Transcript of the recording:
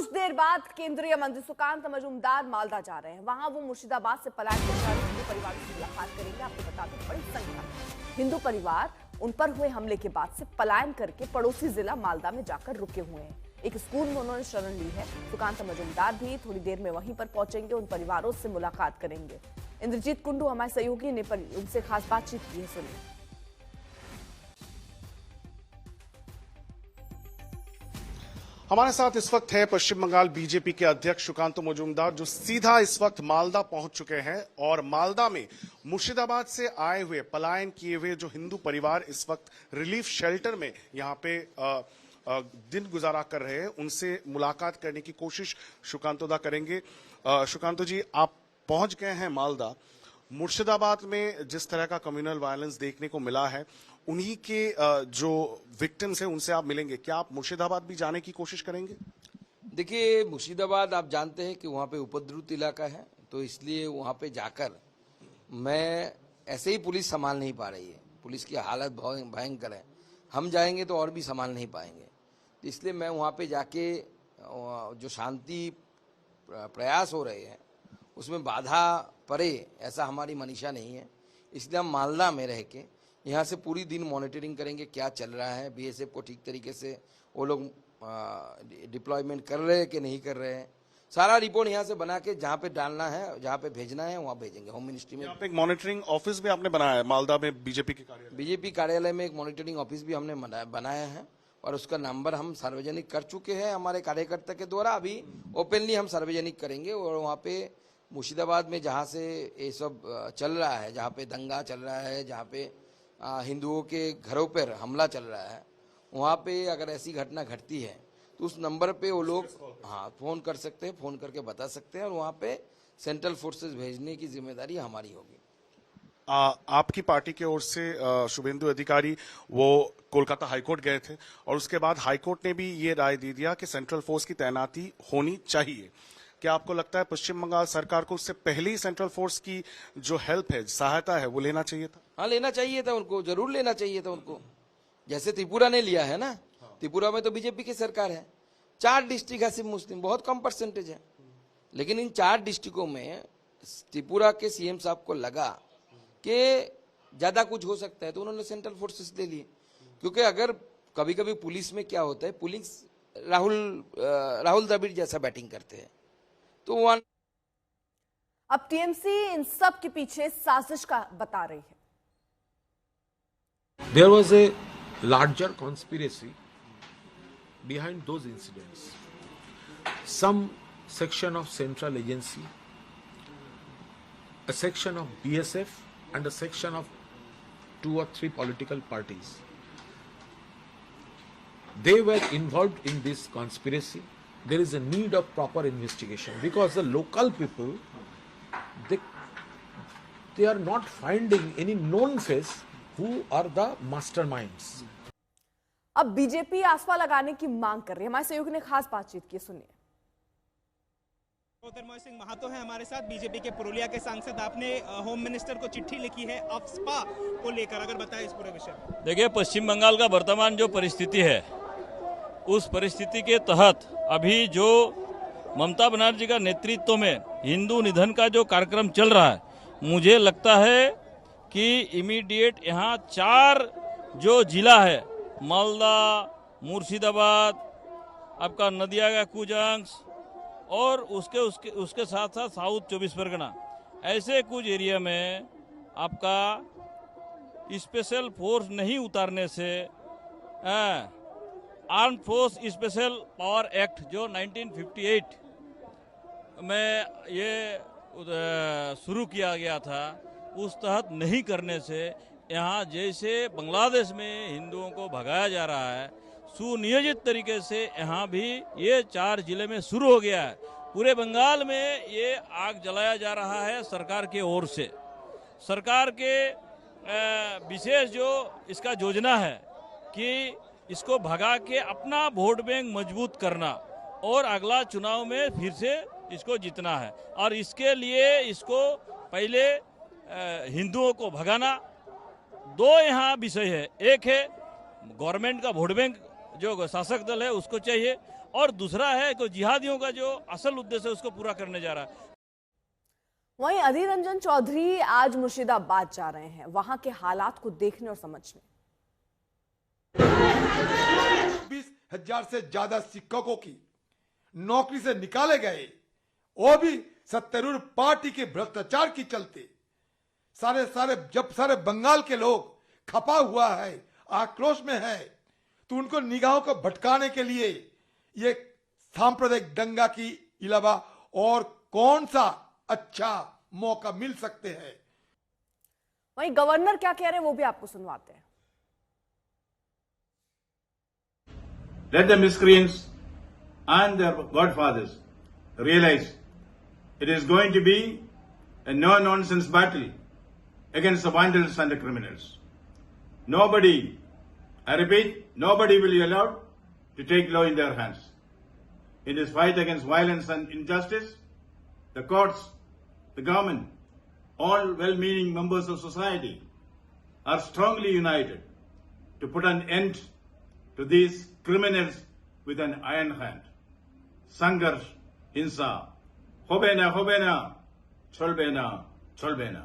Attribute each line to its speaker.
Speaker 1: कुछ देर बाद केंद्रीय मंत्री सुकांत मजूमदार मालदा जा रहे हैं। वहां वो मुर्शिदाबाद से पलायन करने वाले हिंदू परिवार से मुलाकात करेंगे। आपको बता दें, बड़ी संख्या हिंदू परिवार उन पर हुए हमले के बाद से पलायन करके पड़ोसी जिला मालदा में जाकर रुके हुए हैं। एक स्कूल में उन्होंने शरण ली है। सुकांत मजूमदार भी थोड़ी देर में वहीं पर पहुंचेंगे, उन परिवारों से मुलाकात करेंगे। इंद्रजीत कुंडू हमारे सहयोगी ने उनसे खास बातचीत की है, सुनिए।
Speaker 2: हमारे साथ इस वक्त है पश्चिम बंगाल बीजेपी के अध्यक्ष सुकांत मजूमदार, जो सीधा इस वक्त मालदा पहुंच चुके हैं और मालदा में मुर्शिदाबाद से आए हुए पलायन किए हुए जो हिंदू परिवार इस वक्त रिलीफ शेल्टर में यहां पे दिन गुजारा कर रहे हैं, उनसे मुलाकात करने की कोशिश सुकांतोदा करेंगे। सुकांतो जी, आप पहुंच गए हैं मालदा। मुर्शिदाबाद में जिस तरह का कम्युनल वायलेंस देखने को मिला है, उन्हीं के जो विक्टिम्स हैं उनसे आप मिलेंगे। क्या आप मुर्शिदाबाद भी जाने की कोशिश करेंगे?
Speaker 3: देखिए, मुर्शिदाबाद आप जानते हैं कि वहाँ पे उपद्रुत इलाका है, तो इसलिए वहाँ पे जाकर मैं ऐसे ही पुलिस संभाल नहीं पा रही है। पुलिस की हालत बहुत भयंकर है। हम जाएंगे तो और भी संभाल नहीं पाएंगे। इसलिए मैं वहाँ पे जाके जो शांति प्रयास हो रहे हैं उसमें बाधा पड़े, ऐसा हमारी मनीषा नहीं है। इसलिए हम मालदा में रह के यहाँ से पूरी दिन मॉनिटरिंग करेंगे क्या चल रहा है। बीएसएफ को ठीक तरीके से वो लोग डिप्लॉयमेंट कर रहे हैं कि नहीं कर रहे हैं, सारा रिपोर्ट यहाँ से बना के जहाँ पे डालना है, जहाँ पे भेजना है वहाँ भेजेंगे। होम मिनिस्ट्री में
Speaker 2: एक मॉनिटरिंग ऑफिस भी आपने बनाया है मालदा में, बीजेपी कार्यालय
Speaker 3: में एक मॉनिटरिंग ऑफिस भी हमने बनाया है और उसका नंबर हम सार्वजनिक कर चुके हैं हमारे कार्यकर्ता के द्वारा। अभी ओपनली हम सार्वजनिक करेंगे और वहाँ पे मुर्शिदाबाद में जहाँ से ये सब चल रहा है, जहाँ पे दंगा चल रहा है, जहाँ पे हिंदुओं के घरों पर हमला चल रहा है, वहाँ पे अगर ऐसी घटना घटती है तो उस नंबर पे वो लोग फ़ोन कर सकते हैं, फ़ोन करके बता सकते हैं और वहाँ पे सेंट्रल फोर्सेस भेजने की जिम्मेदारी हमारी होगी।
Speaker 2: आपकी पार्टी की ओर से शुभेंदु अधिकारी वो कोलकाता हाईकोर्ट गए थे और उसके बाद हाईकोर्ट ने भी ये राय दे दिया कि सेंट्रल फोर्स की तैनाती होनी चाहिए। क्या आपको लगता है पश्चिम बंगाल सरकार को उससे पहले ही सेंट्रल फोर्स की जो हेल्प है, सहायता है, वो लेना चाहिए था?
Speaker 3: हाँ, लेना चाहिए था उनको, जरूर लेना चाहिए था उनको। जैसे त्रिपुरा ने लिया है ना, त्रिपुरा में तो बीजेपी की सरकार है, 4 डिस्ट्रिक्ट है सिर्फ मुस्लिम, बहुत कम परसेंटेज है। लेकिन इन 4 डिस्ट्रिक्टों में त्रिपुरा के सीएम साहब को लगा कि ज्यादा कुछ हो सकता है तो उन्होंने सेंट्रल फोर्सेस ले लिए। क्योंकि अगर कभी कभी पुलिस में क्या होता है, पुलिस राहुल द्रविड़ जैसा बैटिंग करते हैं तो
Speaker 1: अब टीएमसी इन सब के पीछे साजिश का बता रही है।
Speaker 4: There was a larger conspiracy behind those incidents. Some section of central agency, a section of BSF and a section of 2 or 3 political parties. They were involved in this conspiracy. There is a need of proper investigation because the local people, they are not finding any known face who are the masterminds.
Speaker 1: अब BJP आसपा लगाने की मांग कर रही है। हमारे सहयोगी ने खास बातचीत की, सुनिए।
Speaker 5: ज्योतिर्मय सिंह महातो है हमारे साथ, बीजेपी के पुरुलिया के सांसद। आपने होम मिनिस्टर को चिट्ठी लिखी है अफस्पा को लेकर, अगर बताएं इस पूरे विषय में।
Speaker 6: देखिए, पश्चिम बंगाल का वर्तमान जो परिस्थिति है, उस परिस्थिति के तहत अभी जो ममता बनर्जी का नेतृत्व में हिंदू निधन का जो कार्यक्रम चल रहा है, मुझे लगता है कि इमीडिएट यहाँ 4 जो जिला है, मालदा, मुर्शिदाबाद, आपका नदिया का कुछ अंश और उसके साथ साथ साउथ 24 परगना, ऐसे कुछ एरिया में आपका स्पेशल फोर्स नहीं उतारने से arm force special power act जो 1958 में ये शुरू किया गया था, उस तहत नहीं करने से यहाँ जैसे बांग्लादेश में हिंदुओं को भगाया जा रहा है, सुनियोजित तरीके से यहाँ भी ये 4 जिले में शुरू हो गया है। पूरे बंगाल में ये आग जलाया जा रहा है सरकार के ओर से। सरकार के विशेष जो इसका योजना है कि इसको भगा के अपना वोट बैंक मजबूत करना और अगला चुनाव में फिर से इसको जीतना है। और इसके लिए इसको पहले हिंदुओं को भगाना। 2 यहाँ विषय है, एक है गवर्नमेंट का वोट बैंक जो शासक दल है उसको चाहिए, और दूसरा है कि जिहादियों का जो असल उद्देश्य है उसको पूरा करने जा रहा है।
Speaker 1: वहीं अधीर रंजन चौधरी आज मुर्शिदाबाद जा रहे हैं, वहां के हालात को देखने और समझने।
Speaker 7: 20,000 से ज्यादा शिक्षकों की नौकरी से निकाले गए, वो भी सत्तारूढ़ पार्टी के भ्रष्टाचार की चलते। सारे बंगाल के लोग खपा हुआ है, आक्रोश में है, तो उनको निगाहों को भटकाने के लिए ये सांप्रदायिक दंगा की अलावा और कौन सा अच्छा मौका मिल सकते हैं।
Speaker 1: वहीं गवर्नर क्या कह रहे हैं वो भी आपको सुनवाते हैं।
Speaker 8: Let the miscreants and their godfathers realize it is going to be a no-nonsense battle against the vandals and the criminals. Nobody, I repeat, nobody will be allowed to take law in their hands. In this fight against violence and injustice, the courts, the government, all well-meaning members of society are strongly united to put an end to these criminals with an iron hand. Sangarsh, Hinsa, Hobena, Hobena, Cholbena, Cholbena.